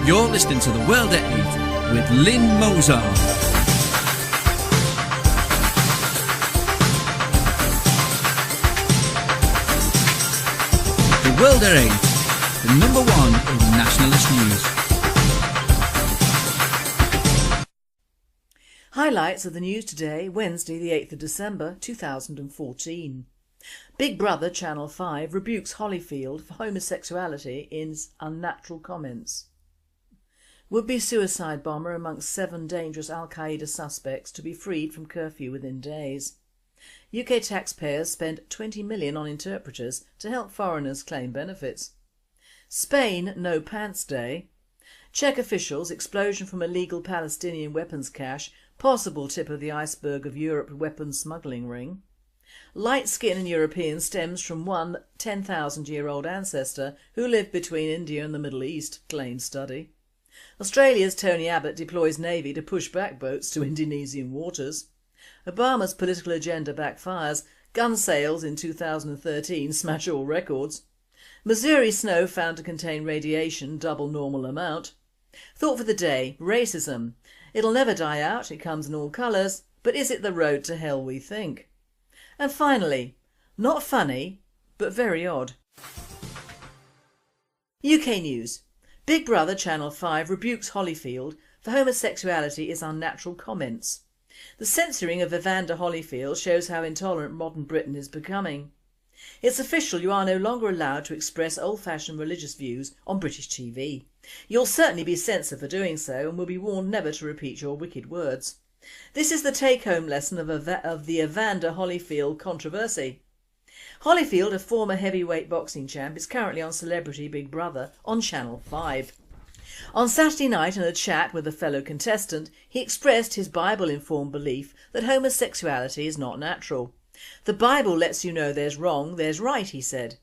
You're listening to The World at 8 with Lynn Mozart. The World at 8, the number one in nationalist news. Highlights of the news today, Wednesday the 8th of December 2014. Big Brother Channel 5 rebukes Holyfield for homosexuality in unnatural comments. Would-be suicide bomber amongst 7 dangerous Al-Qaeda suspects to be freed from curfew within days. UK taxpayers spend 20 million on interpreters to help foreigners claim benefits. Spain No Pants Day. Czech officials, explosion from illegal Palestinian weapons cache, possible tip of the iceberg of Europe weapons smuggling ring. Light skin in Europeans stems from one 10,000-year-old ancestor who lived between India and the Middle East, claims study. Australia's Tony Abbott deploys Navy to push back boats to Indonesian waters. Obama's political agenda backfires, gun sales in 2013 smash all records. Missouri snow found to contain radiation, double normal amount. Thought for the day, racism. It'll never die out, it comes in all colours, but is it the road to hell we think? And finally, not funny, but very odd. UK News. Big Brother Channel 5 rebukes Holyfield for homosexuality is unnatural comments. The censoring of Evander Holyfield shows how intolerant modern Britain is becoming. It's official, you are no longer allowed to express old-fashioned religious views on British TV. You'll certainly be censored for doing so and will be warned never to repeat your wicked words. This is the take-home lesson of the Evander Holyfield controversy. Holyfield, a former heavyweight boxing champ, is currently on Celebrity Big Brother on Channel 5. On Saturday night, in a chat with a fellow contestant, he expressed his Bible-informed belief that homosexuality is not natural. The Bible lets you know there's wrong, there's right, he said.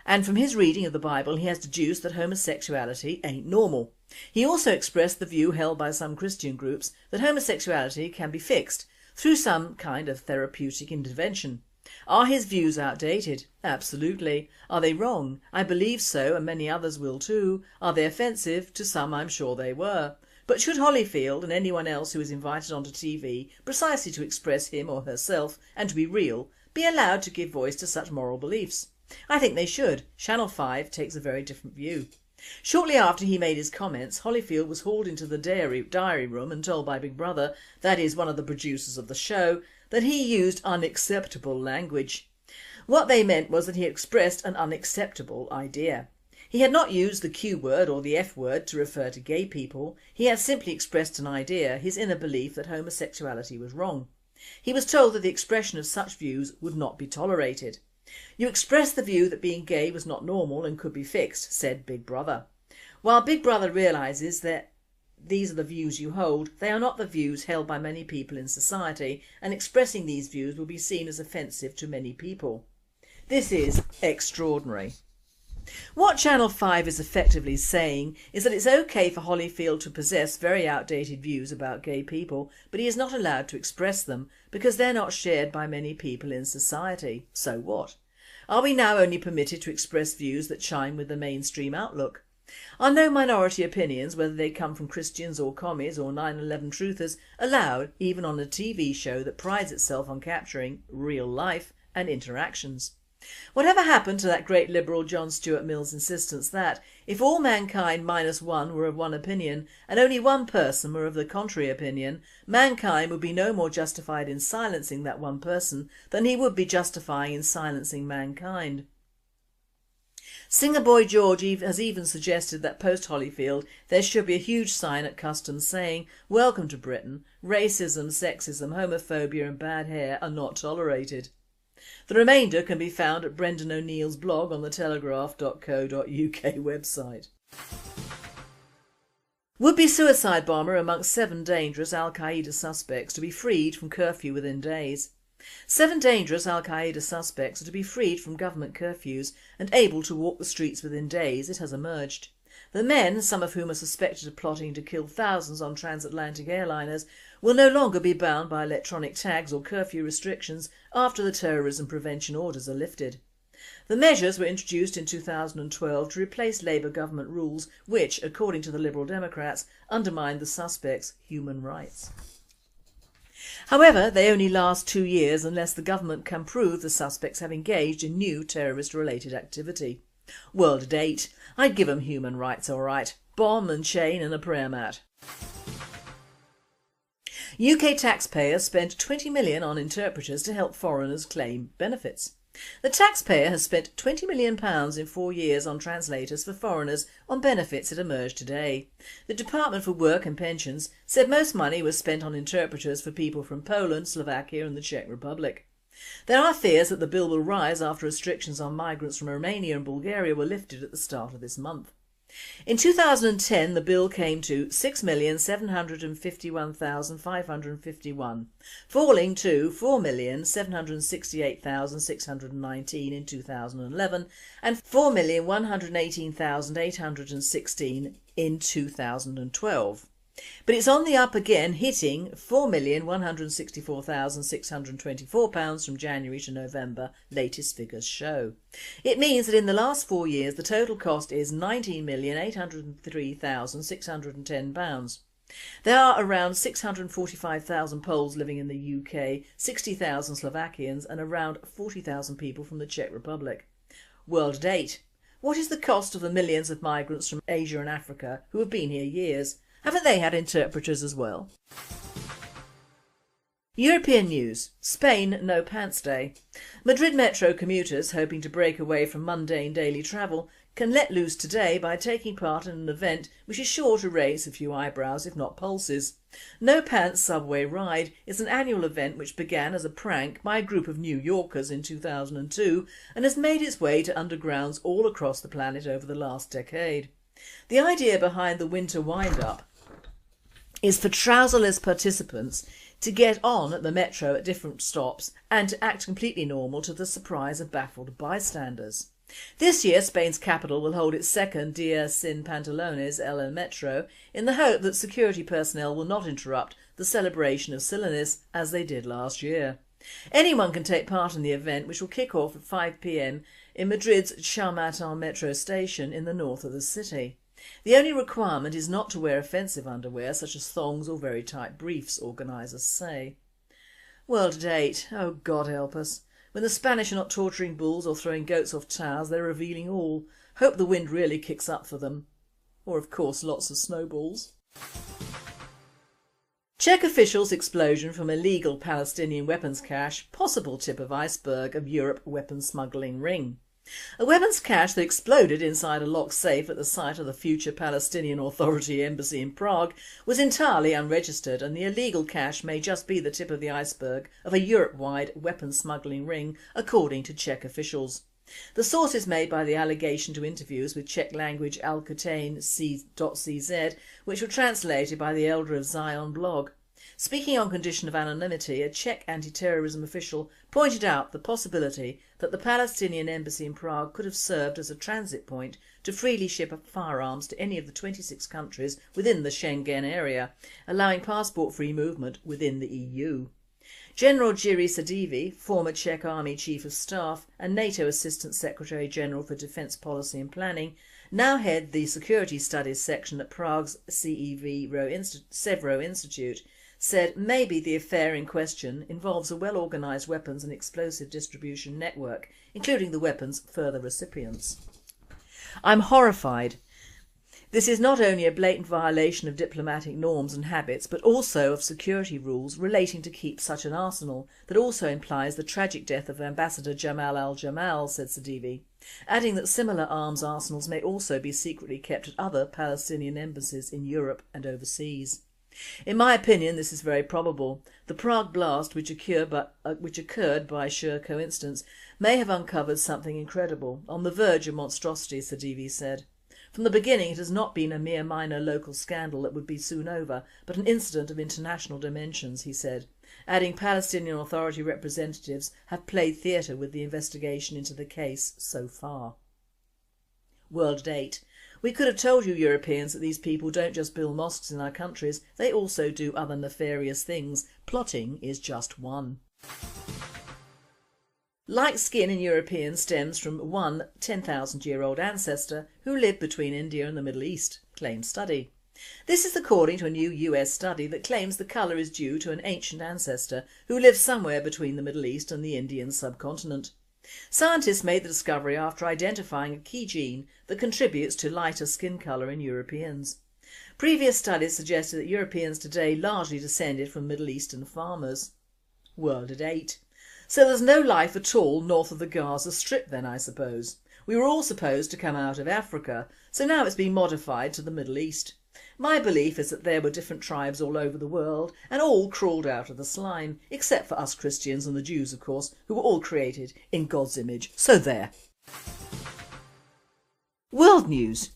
And from his reading of the Bible he has deduced that homosexuality ain't normal. He also expressed the view held by some Christian groups that homosexuality can be fixed through some kind of therapeutic intervention. Are his views outdated? Absolutely. Are they wrong? I believe so, and many others will too. Are they offensive? To some I'm sure they were. But should Holyfield and anyone else who is invited onto TV precisely to express him or herself and to be real be allowed to give voice to such moral beliefs? I think they should. Channel 5 takes a very different view. Shortly after he made his comments, Holyfield was hauled into the diary room and told by Big Brother, that is one of the producers of the show, that he used unacceptable language. What they meant was that he expressed an unacceptable idea. He had not used the Q word or the F word to refer to gay people, he had simply expressed an idea, his inner belief that homosexuality was wrong. He was told that the expression of such views would not be tolerated. You expressed the view that being gay was not normal and could be fixed, said Big Brother. While Big Brother realises that these are the views you hold, they are not the views held by many people in society, and expressing these views will be seen as offensive to many people. This is extraordinary. What Channel 5 is effectively saying is that it's okay for Holyfield to possess very outdated views about gay people, but he is not allowed to express them because they're not shared by many people in society. So what? Are we now only permitted to express views that chime with the mainstream outlook? Are no minority opinions, whether they come from Christians or commies or 9/11 truthers, allowed even on a TV show that prides itself on capturing real life and interactions? Whatever happened to that great liberal John Stuart Mill's insistence that, if all mankind minus one were of one opinion and only one person were of the contrary opinion, mankind would be no more justified in silencing that one person than he would be justifying in silencing mankind? Singer Boy George has even suggested that post-Holyfield there should be a huge sign at customs saying, "Welcome to Britain, racism, sexism, homophobia and bad hair are not tolerated." The remainder can be found at Brendan O'Neill's blog on the telegraph.co.uk website. Would-be suicide bomber amongst 7 dangerous Al-Qaeda suspects to be freed from curfew within days. 7 dangerous Al-Qaeda suspects are to be freed from government curfews and able to walk the streets within days, it has emerged. The men, some of whom are suspected of plotting to kill thousands on transatlantic airliners, will no longer be bound by electronic tags or curfew restrictions after the terrorism prevention orders are lifted. The measures were introduced in 2012 to replace Labour government rules which, according to the Liberal Democrats, undermined the suspects' human rights. However, they only last 2 years unless the government can prove the suspects have engaged in new terrorist-related activity. World date, I'd give 'em human rights alright. Bomb and chain and a prayer mat. UK taxpayers spent 20 million on interpreters to help foreigners claim benefits. The taxpayer has spent £20 million in 4 years on translators for foreigners on benefits, it emerged today. The Department for Work and Pensions said most money was spent on interpreters for people from Poland, Slovakia and the Czech Republic. There are fears that the bill will rise after restrictions on migrants from Romania and Bulgaria were lifted at the start of this month. In 2010 the bill came to 6,751,551, falling to 4,768,619 in 2011 and 4,118,816 in 2012. But it's on the up again, hitting £4,164,624 from January to November, latest figures show. It means that in the last 4 years the total cost is £19,803,610. There are around 645,000 Poles living in the UK, 60,000 Slovakians and around 40,000 people from the Czech Republic. World date. What is the cost of the millions of migrants from Asia and Africa who have been here years? Haven't they had interpreters as well? European news. Spain no pants day. Madrid metro commuters hoping to break away from mundane daily travel can let loose today by taking part in an event which is sure to raise a few eyebrows if not pulses. No Pants Subway Ride is an annual event which began as a prank by a group of New Yorkers in 2002 and has made its way to undergrounds all across the planet over the last decade. The idea behind the winter wind-up is for trouserless participants to get on at the metro at different stops and to act completely normal to the surprise of baffled bystanders. This year Spain's capital will hold its second Dia Sin Pantalones El Metro in the hope that security personnel will not interrupt the celebration of silliness as they did last year. Anyone can take part in the event, which will kick off at 5 p.m. in Madrid's Chamartin metro station in the north of the city. The only requirement is not to wear offensive underwear such as thongs or very tight briefs, organisers say. World date. Oh God help us. When the Spanish are not torturing bulls or throwing goats off towers, they're revealing all. Hope the wind really kicks up for them. Or of course lots of snowballs. Czech officials' explosion from illegal Palestinian weapons cache, possible tip of iceberg of Europe weapons smuggling ring. A weapons cache that exploded inside a locked safe at the site of the future Palestinian Authority embassy in Prague was entirely unregistered, and the illegal cache may just be the tip of the iceberg of a Europe-wide weapons smuggling ring, according to Czech officials. The source is made by the allegation to interviews with Czech language Alcatain.cz, which were translated by the Elder of Zion blog. Speaking on condition of anonymity, a Czech anti-terrorism official pointed out the possibility that the Palestinian embassy in Prague could have served as a transit point to freely ship firearms to any of the 26 countries within the Schengen area, allowing passport-free movement within the EU. General Jiří Sadivý, former Czech Army Chief of Staff and NATO Assistant Secretary General for Defence Policy and Planning, now head the Security Studies section at Prague's Severo Institute, said maybe the affair in question involves a well-organised weapons and explosive distribution network, including the weapon's further recipients. I'm horrified. This is not only a blatant violation of diplomatic norms and habits, but also of security rules relating to keep such an arsenal that also implies the tragic death of Ambassador Jamal al-Jamal, said Sadivý, adding that similar arms arsenals may also be secretly kept at other Palestinian embassies in Europe and overseas. In my opinion, this is very probable. The Prague blast, which occurred by sheer coincidence, may have uncovered something incredible, on the verge of monstrosity, Sadivý said. From the beginning it has not been a mere minor local scandal that would be soon over, but an incident of international dimensions, he said, adding Palestinian Authority representatives have played theatre with the investigation into the case so far. World date. We could have told you Europeans that these people don't just build mosques in our countries, they also do other nefarious things. Plotting is just one. Light skin in Europeans stems from one 10,000-year-old ancestor who lived between India and the Middle East, claims study. This is according to a new US study that claims the colour is due to an ancient ancestor who lived somewhere between the Middle East and the Indian subcontinent. Scientists made the discovery after identifying a key gene that contributes to lighter skin colour in Europeans. Previous studies suggested that Europeans today largely descended from Middle Eastern farmers. World at 8. So there's no life at all north of the Gaza Strip then, I suppose. We were all supposed to come out of Africa, so now it's been modified to the Middle East. My belief is that there were different tribes all over the world and all crawled out of the slime, except for us Christians and the Jews of course, who were all created in God's image. So there. World news.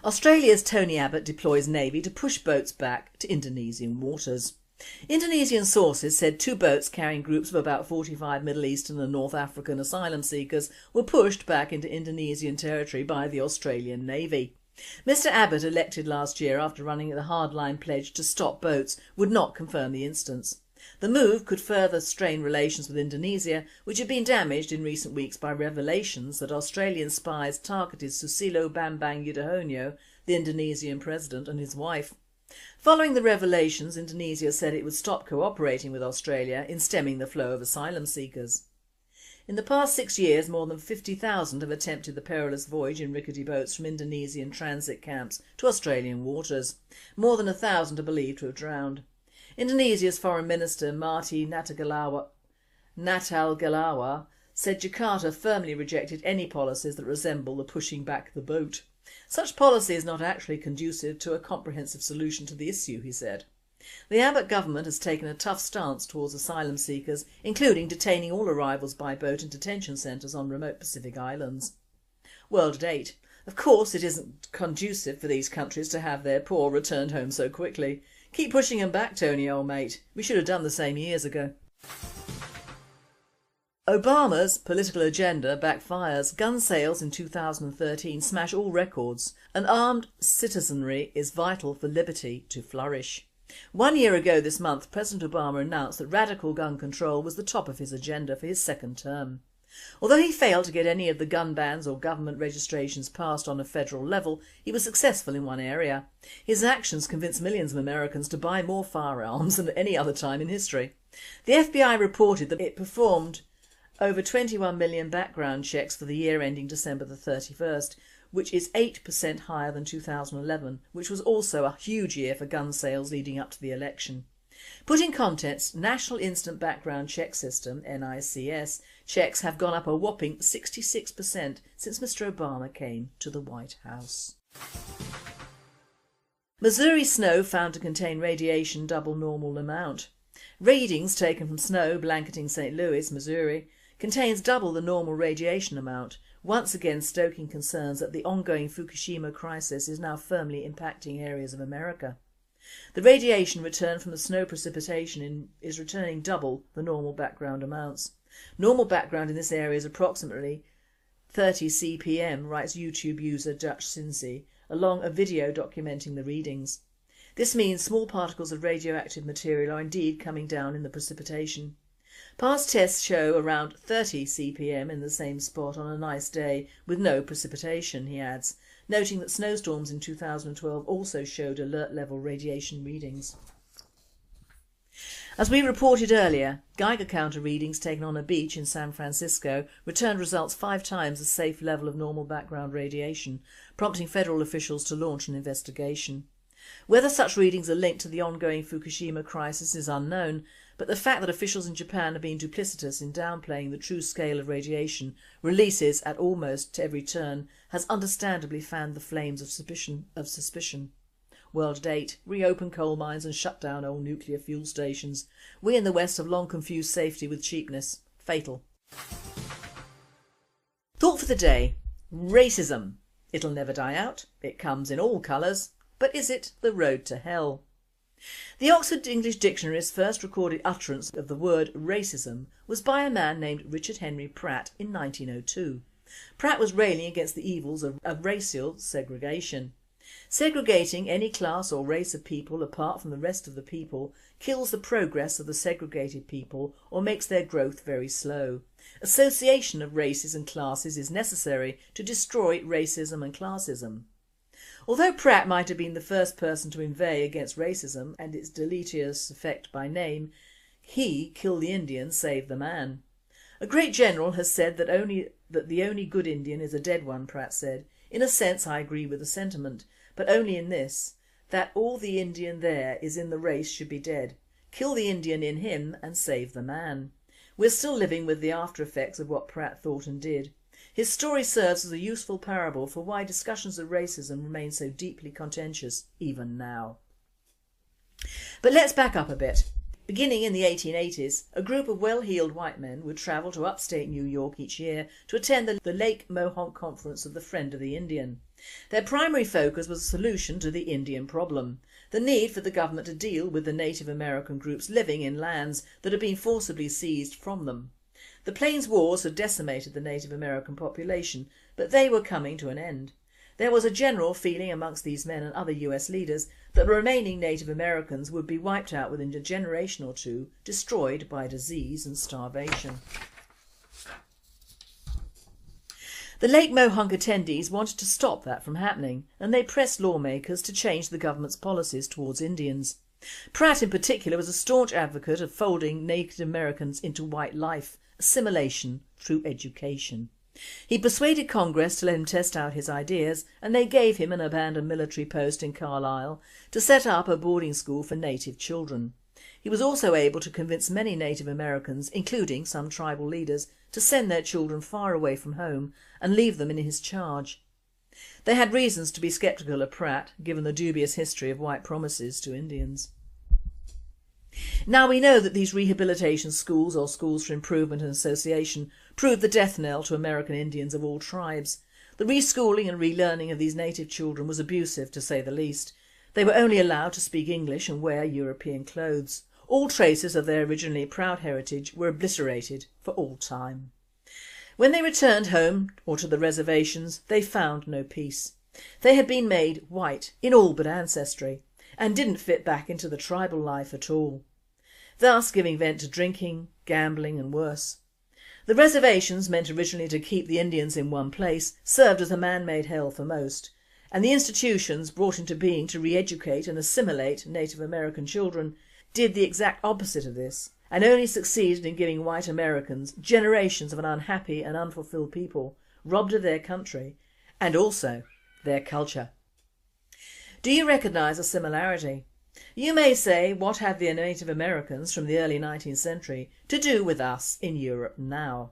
Australia's Tony Abbott deploys Navy to push boats back to Indonesian waters. Indonesian sources said 2 boats carrying groups of about 45 Middle Eastern and North African asylum seekers were pushed back into Indonesian territory by the Australian Navy. Mr Abbott, elected last year after running the hardline pledge to stop boats, would not confirm the instance. The move could further strain relations with Indonesia, which had been damaged in recent weeks by revelations that Australian spies targeted Susilo Bambang Yudhoyono, the Indonesian president, and his wife. Following the revelations, Indonesia said it would stop cooperating with Australia in stemming the flow of asylum seekers. In the past 6 years, more than 50,000 have attempted the perilous voyage in rickety boats from Indonesian transit camps to Australian waters. More than 1,000 are believed to have drowned. Indonesia's Foreign Minister Marty Natalegawa said Jakarta firmly rejected any policies that resemble the pushing back the boat. Such policy is not actually conducive to a comprehensive solution to the issue, he said. The Abbott government has taken a tough stance towards asylum seekers, including detaining all arrivals by boat in detention centres on remote Pacific islands. World at 8. Of course it isn't conducive for these countries to have their poor returned home so quickly. Keep pushing them back, Tony, old mate. We should have done the same years ago. Obama's political agenda backfires. Gun sales in 2013 smash all records. An armed citizenry is vital for liberty to flourish. 1 year ago this month, President Obama announced that radical gun control was the top of his agenda for his second term. Although he failed to get any of the gun bans or government registrations passed on a federal level, he was successful in one area. His actions convinced millions of Americans to buy more firearms than at any other time in history. The FBI reported that it performed over 21 million background checks for the year ending December the 31st, which is 8% higher than 2011, which was also a huge year for gun sales leading up to the election. Put in context, National Instant Background Check System, NICS, checks have gone up a whopping 66% since Mr Obama came to the White House. Missouri snow found to contain radiation double normal amount. Readings taken from snow blanketing St Louis, Missouri, contains double the normal radiation amount, once again stoking concerns that the ongoing Fukushima crisis is now firmly impacting areas of America. The radiation returned from the snow precipitation is returning double the normal background amounts. Normal background in this area is approximately 30 CPM, writes YouTube user Dutch Cincy, along a video documenting the readings. This means small particles of radioactive material are indeed coming down in the precipitation. Past tests show around 30 CPM in the same spot on a nice day with no precipitation, he adds, noting that snowstorms in 2012 also showed alert level radiation readings. As we reported earlier, Geiger counter readings taken on a beach in San Francisco returned results 5 times the safe level of normal background radiation, prompting federal officials to launch an investigation. Whether such readings are linked to the ongoing Fukushima crisis is unknown, but the fact that officials in Japan have been duplicitous in downplaying the true scale of radiation releases at almost every turn has understandably fanned the flames of suspicion. World at 8. Reopen coal mines and shut down old nuclear fuel stations. We in the West have long confused safety with cheapness. Fatal. Thought for the day. Racism. It'll never die out. It comes in all colours. But is it the road to hell? The Oxford English Dictionary's first recorded utterance of the word racism was by a man named Richard Henry Pratt in 1902. Pratt was railing against the evils of racial segregation. Segregating any class or race of people apart from the rest of the people kills the progress of the segregated people or makes their growth very slow. Association of races and classes is necessary to destroy racism and classism. Although Pratt might have been the first person to inveigh against racism and its deleterious effect by name, he, kill the Indian, save the man. A great general has said that the only good Indian is a dead one, Pratt said. In a sense I agree with the sentiment, but only in this, that all the Indian there is in the race should be dead. Kill the Indian in him and save the man. We're still living with the after effects of what Pratt thought and did. His story serves as a useful parable for why discussions of racism remain so deeply contentious even now. But let's back up a bit. Beginning in the 1880s, a group of well-heeled white men would travel to upstate New York each year to attend the Lake Mohonk Conference of the Friend of the Indian. Their primary focus was a solution to the Indian problem, the need for the government to deal with the Native American groups living in lands that had been forcibly seized from them. The Plains Wars had decimated the Native American population, but they were coming to an end. There was a general feeling amongst these men and other US leaders that the remaining Native Americans would be wiped out within a generation or two, destroyed by disease and starvation. The Lake Mohonk attendees wanted to stop that from happening, and they pressed lawmakers to change the government's policies towards Indians. Pratt in particular was a staunch advocate of folding Native Americans into white life, assimilation through education. He persuaded Congress to let him test out his ideas, and they gave him an abandoned military post in Carlisle to set up a boarding school for native children. He was also able to convince many Native Americans, including some tribal leaders, to send their children far away from home and leave them in his charge. They had reasons to be sceptical of Pratt, given the dubious history of white promises to Indians. Now we know that these rehabilitation schools or schools for improvement and association proved the death knell to American Indians of all tribes. The reschooling and relearning of these native children was abusive, to say the least. They were only allowed to speak English and wear European clothes. All traces of their originally proud heritage were obliterated for all time. When they returned home or to the reservations, they found no peace. They had been made white in all but ancestry, and didn't fit back into the tribal life at all, thus giving vent to drinking, gambling and worse. The reservations, meant originally to keep the Indians in one place, served as a man-made hell for most, and the institutions brought into being to re-educate and assimilate Native American children did the exact opposite of this, and only succeeded in giving white Americans, generations of an unhappy and unfulfilled people, robbed of their country and also their culture. Do you recognise a similarity? You may say, what have the Native Americans from the early 19th century to do with us in Europe now?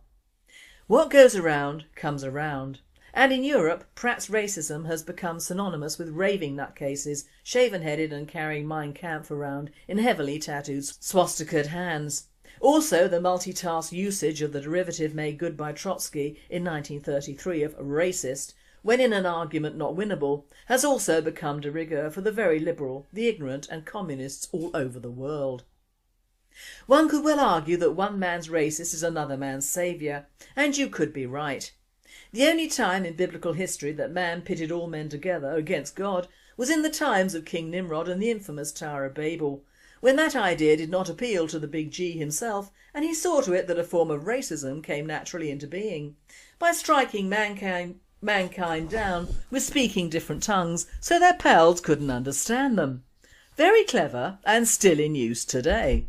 What goes around comes around, and in Europe Pratt's racism has become synonymous with raving nutcases, shaven-headed and carrying Mein Kampf around in heavily tattooed swastikaed hands. Also the multitask usage of the derivative made good by Trotsky in 1933 of racist, when in an argument not winnable, has also become de rigueur for the very liberal, the ignorant and communists all over the world. One could well argue that one man's racist is another man's saviour, and you could be right. The only time in biblical history that man pitted all men together against God was in the times of King Nimrod and the infamous Tower of Babel, when that idea did not appeal to the big G himself, and he saw to it that a form of racism came naturally into being, by striking mankind down with speaking different tongues so their pals couldn't understand them. Very clever and still in use today.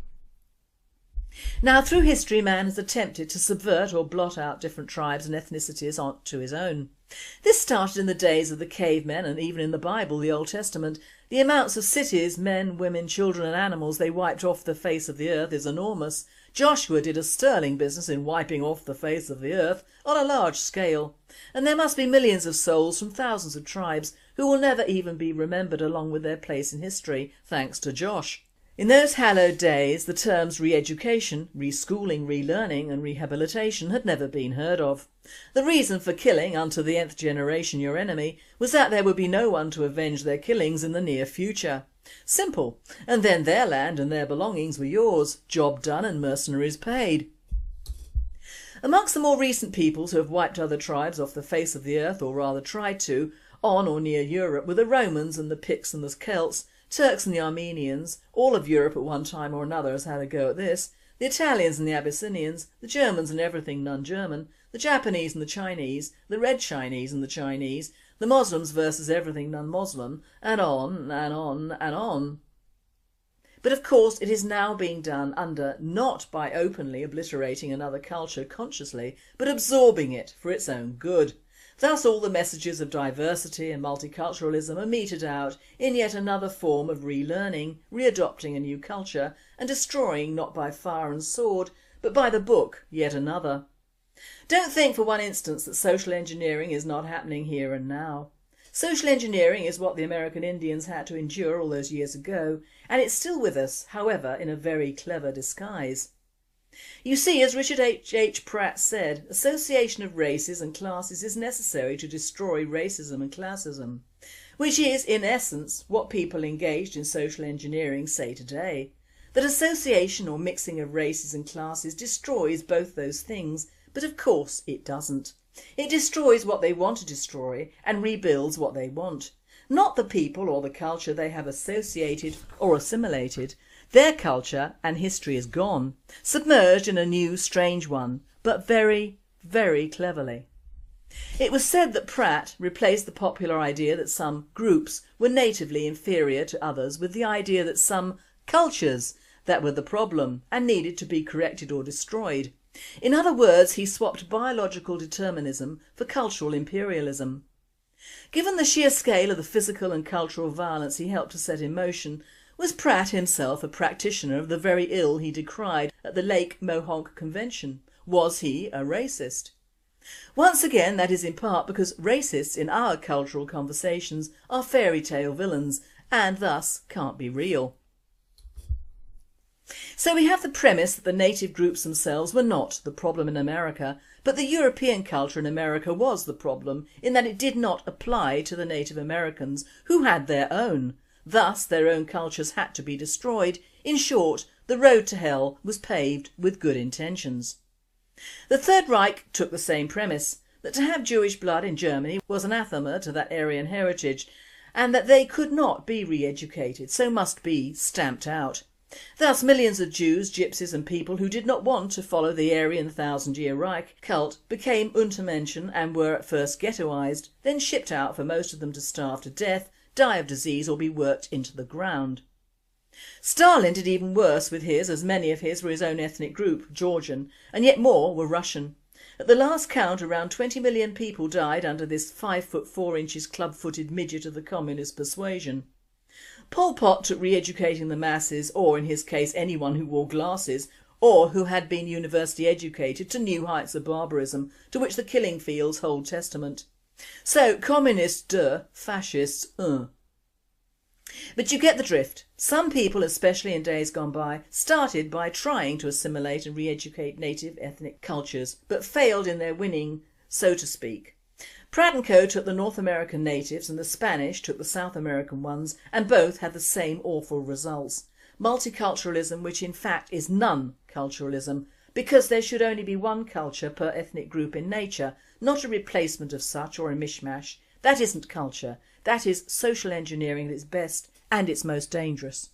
Now through history man has attempted to subvert or blot out different tribes and ethnicities onto his own. This started in the days of the cavemen, and even in the Bible, the Old Testament, the amounts of cities, men, women, children and animals they wiped off the face of the earth is enormous. Joshua did a sterling business in wiping off the face of the earth on a large scale, and there must be millions of souls from thousands of tribes who will never even be remembered along with their place in history, thanks to Josh. In those hallowed days the terms re-education, reschooling, relearning and rehabilitation had never been heard of. The reason for killing unto the nth generation your enemy was that there would be no one to avenge their killings in the near future. Simple, and then their land and their belongings were yours, job done and mercenaries paid. Amongst the more recent peoples who have wiped other tribes off the face of the earth, or rather tried to, On or near Europe were the Romans and the Picts and the Celts, Turks and the Armenians, all of Europe at one time or another has had a go at this, the Italians and the Abyssinians, the Germans and everything non-German, the Japanese and the Chinese, the Red Chinese and the Chinese, the Muslims versus everything non-Muslim, and on and on and on. But of course it is now being done not by openly obliterating another culture consciously, but absorbing it for its own good. Thus all the messages of diversity and multiculturalism are meted out in yet another form of relearning, readopting a new culture and destroying not by fire and sword but by the book yet another. Don't think for one instance that social engineering is not happening here and now. Social engineering is what the American Indians had to endure all those years ago, and it's still with us, however in a very clever disguise. You see, as Richard H. Pratt said, association of races and classes is necessary to destroy racism and classism, which is in essence what people engaged in social engineering say today, that association or mixing of races and classes destroys both those things, but of course it doesn't. It destroys what they want to destroy and rebuilds what they want, not the people or the culture they have associated or assimilated. Their culture and history is gone, submerged in a new strange one, but very, very cleverly. It was said that Pratt replaced the popular idea that some groups were natively inferior to others with the idea that some cultures that were the problem and needed to be corrected or destroyed. In other words, he swapped biological determinism for cultural imperialism. Given the sheer scale of the physical and cultural violence he helped to set in motion, was Pratt himself a practitioner of the very ill he decried at the Lake Mohonk Convention? Was he a racist? Once again, that is in part because racists in our cultural conversations are fairy tale villains and thus can't be real. So we have the premise that the native groups themselves were not the problem in America, but the European culture in America was the problem in that it did not apply to the Native Americans who had their own. Thus their own cultures had to be destroyed. In short, the road to hell was paved with good intentions. The Third Reich took the same premise, that to have Jewish blood in Germany was anathema to that Aryan heritage and that they could not be re-educated, so must be stamped out. Thus millions of Jews, Gypsies and people who did not want to follow the Aryan thousand-year Reich cult became Untermenschen and were at first ghettoised, then shipped out for most of them to starve to death, die of disease or be worked into the ground. Stalin did even worse with his, as many of his were his own ethnic group, Georgian, and yet more were Russian. At the last count around 20 million people died under this 5 foot 4 inches club-footed midget of the communist persuasion. Pol Pot took re-educating the masses, or in his case anyone who wore glasses or who had been university educated, to new heights of barbarism to which the killing fields hold testament. So communists fascists But you get the drift. Some people, especially in days gone by, started by trying to assimilate and re-educate native ethnic cultures, but failed in their winning, so to speak. Pratt & Co took the North American natives and the Spanish took the South American ones, and both had the same awful results. Multiculturalism, which in fact is none-culturalism, because there should only be one culture per ethnic group in nature, not a replacement of such or a mishmash. That isn't culture, that is social engineering at its best and its most dangerous.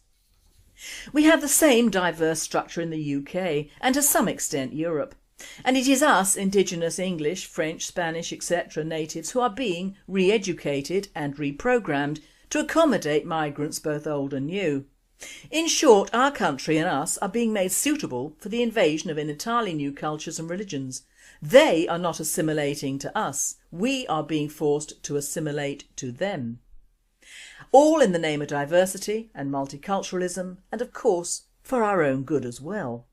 We have the same diverse structure in the UK and to some extent Europe. And it is us indigenous English, French, Spanish, etc. natives who are being re-educated and reprogrammed to accommodate migrants both old and new. In short, our country and us are being made suitable for the invasion of entirely new cultures and religions. They are not assimilating to us, we are being forced to assimilate to them. All in the name of diversity and multiculturalism and of course for our own good as well.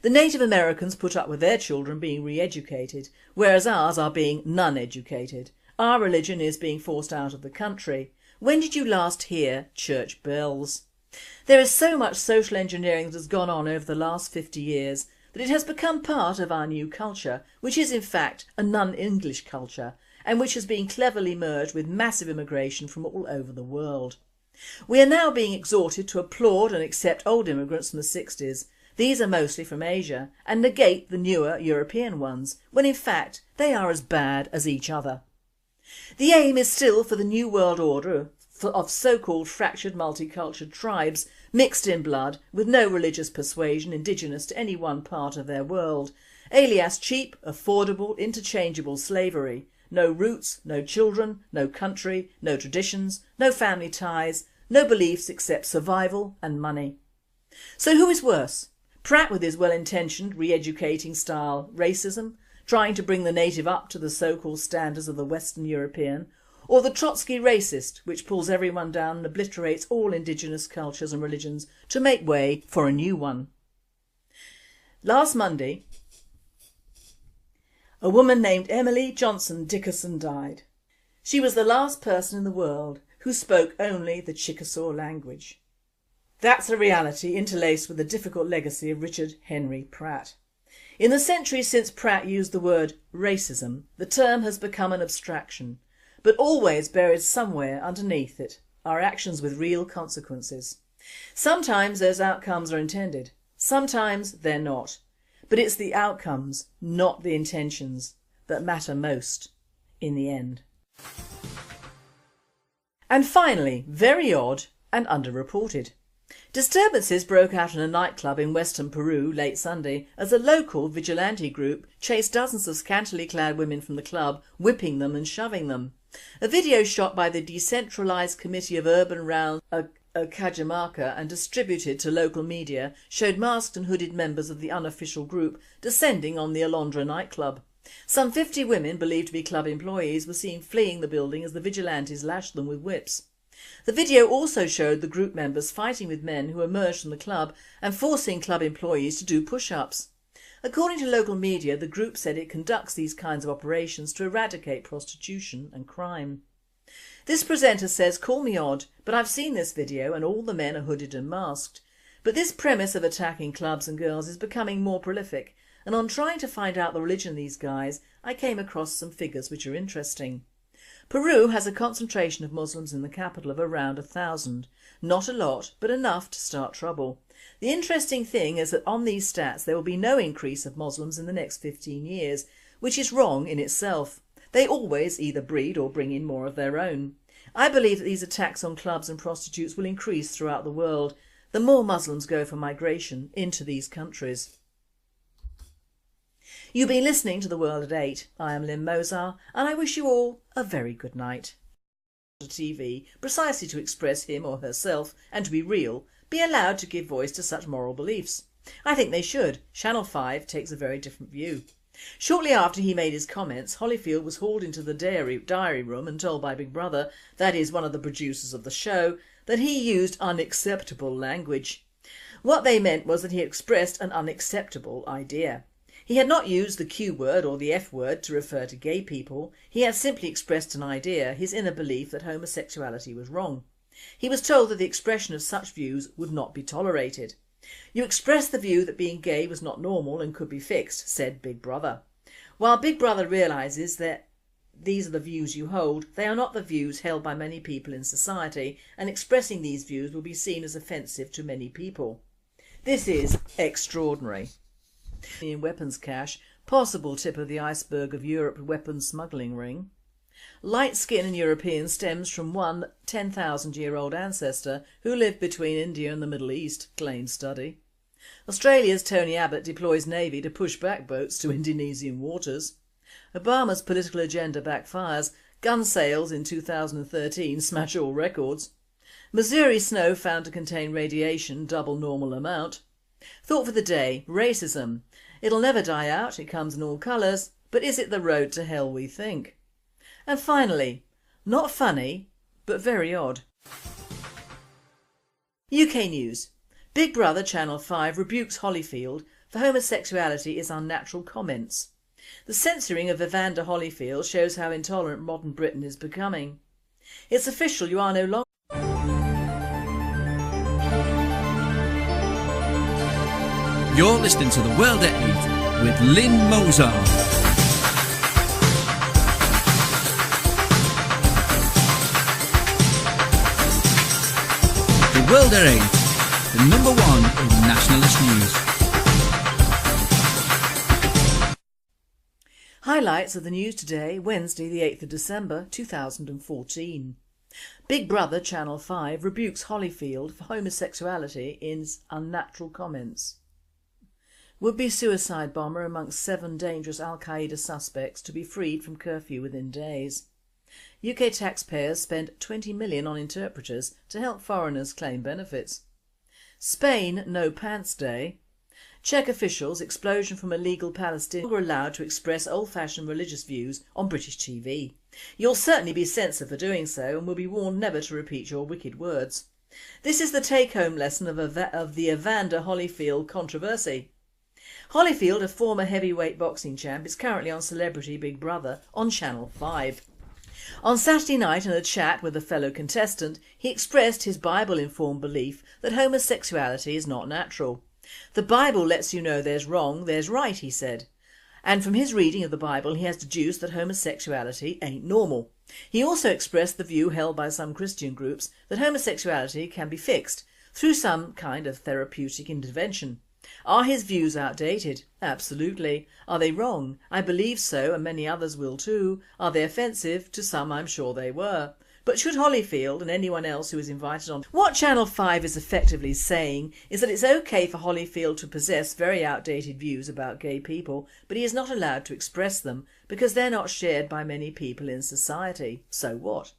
The Native Americans put up with their children being re-educated, whereas ours are being none-educated. Our religion is being forced out of the country. When did you last hear church bells? There is so much social engineering that has gone on over the last 50 years that it has become part of our new culture, which is in fact a non-English culture and which has been cleverly merged with massive immigration from all over the world. We are now being exhorted to applaud and accept old immigrants from the 60s. These are mostly from Asia and negate the newer European ones, when in fact they are as bad as each other. The aim is still for the new world order of so-called fractured multicultural tribes mixed in blood with no religious persuasion indigenous to any one part of their world, alias cheap, affordable, interchangeable slavery. No roots, no children, no country, no traditions, no family ties, no beliefs except survival and money. So who is worse? Pratt with his well-intentioned re-educating style racism, trying to bring the native up to the so-called standards of the Western European, or the Trotsky racist which pulls everyone down and obliterates all indigenous cultures and religions to make way for a new one. Last Monday, a woman named Emily Johnson Dickerson died. She was the last person in the world who spoke only the Chickasaw language. That's a reality interlaced with the difficult legacy of Richard Henry Pratt. In the centuries since Pratt used the word racism, the term has become an abstraction, but always buried somewhere underneath it are actions with real consequences. Sometimes those outcomes are intended, sometimes they're not. But it's the outcomes, not the intentions, that matter most in the end. And finally, very odd and underreported. Disturbances broke out in a nightclub in western Peru late Sunday as a local vigilante group chased dozens of scantily clad women from the club, whipping them and shoving them. A video shot by the decentralised Committee of Urban Round Cajamarca and distributed to local media showed masked and hooded members of the unofficial group descending on the Alondra nightclub. Some 50 women believed to be club employees were seen fleeing the building as the vigilantes lashed them with whips. The video also showed the group members fighting with men who emerged from the club and forcing club employees to do push-ups. According to local media, the group said it conducts these kinds of operations to eradicate prostitution and crime. This presenter says, "Call me odd, but I've seen this video and all the men are hooded and masked." But this premise of attacking clubs and girls is becoming more prolific, and on trying to find out the religion of these guys, I came across some figures which are interesting. Peru has a concentration of Muslims in the capital of around 1,000. Not a lot, but enough to start trouble. The interesting thing is that on these stats there will be no increase of Muslims in the next 15 years, which is wrong in itself. They always either breed or bring in more of their own. I believe that these attacks on clubs and prostitutes will increase throughout the world, the more Muslims go for migration into these countries. You've been listening to The World at 8. I am Lynn Mozar and I wish you all a very good night. TV, precisely to express him or herself and to be real, be allowed to give voice to such moral beliefs. I think they should. Channel 5 takes a very different view. Shortly after he made his comments, Holyfield was hauled into the diary room and told by Big Brother, that is one of the producers of the show, that he used unacceptable language. What they meant was that he expressed an unacceptable idea. He had not used the Q word or the F word to refer to gay people, he had simply expressed an idea, his inner belief that homosexuality was wrong. He was told that the expression of such views would not be tolerated. "You expressed the view that being gay was not normal and could be fixed," said Big Brother. While Big Brother realises that these are the views you hold, they are not the views held by many people in society, and expressing these views will be seen as offensive to many people. This is extraordinary. In weapons cache, possible tip of the iceberg of Europe's weapons smuggling ring. Light skin in Europeans stems from one 10,000-year-old ancestor who lived between India and the Middle East, claims study. Australia's Tony Abbott deploys Navy to push back boats to Indonesian waters. Obama's political agenda backfires, gun sales in 2013 smash all records. Missouri snow found to contain radiation, double normal amount. Thought for the day, racism. It'll never die out, it comes in all colours, but is it the road to hell we think? And finally, not funny, but very odd. UK News. Big Brother Channel 5 rebukes Holyfield for homosexuality is unnatural comments. The censoring of Evander Holyfield shows how intolerant modern Britain is becoming. It's official, you are no longer... You're listening to The World at 8 with Lynn Mozart. The World at 8, the number one in nationalist news. Highlights of the news today, Wednesday the 8th of December 2014. Big Brother Channel 5 rebukes Holyfield for homosexuality in unnatural comments. Would-be suicide bomber amongst 7 dangerous Al-Qaeda suspects to be freed from curfew within days. UK taxpayers spend 20 million on interpreters to help foreigners claim benefits. Spain No Pants Day. Czech officials explosion from illegal Palestinians were allowed to express old-fashioned religious views on British TV. You'll certainly be censored for doing so and will be warned never to repeat your wicked words. This is the take-home lesson of the Evander Holyfield controversy. Holyfield, a former heavyweight boxing champ, is currently on Celebrity Big Brother on Channel 5. On Saturday night, in a chat with a fellow contestant, he expressed his Bible-informed belief that homosexuality is not natural. "The Bible lets you know there's wrong, there's right," he said. And from his reading of the Bible he has deduced that homosexuality ain't normal. He also expressed the view held by some Christian groups that homosexuality can be fixed through some kind of therapeutic intervention. Are his views outdated? Absolutely. Are they wrong? I believe so, and many others will too. Are they offensive? To some I'm sure they were. But should Holyfield and anyone else who is invited on... What Channel 5 is effectively saying is that it's okay for Holyfield to possess very outdated views about gay people, but he is not allowed to express them because they're not shared by many people in society. So what?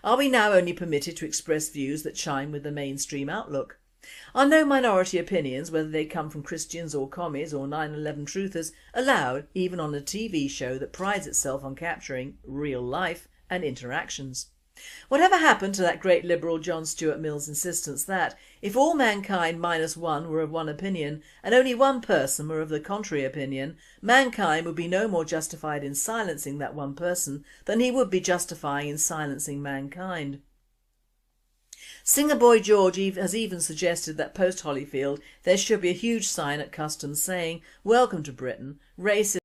Are we now only permitted to express views that chime with the mainstream outlook? Are no minority opinions, whether they come from Christians or commies or 9/11 truthers, allowed even on a TV show that prides itself on capturing real life and interactions? Whatever happened to that great liberal John Stuart Mill's insistence that, if all mankind minus one were of one opinion and only one person were of the contrary opinion, mankind would be no more justified in silencing that one person than he would be justifying in silencing mankind? Singer Boy George has even suggested that post Holyfield there should be a huge sign at customs saying, "Welcome to Britain, racism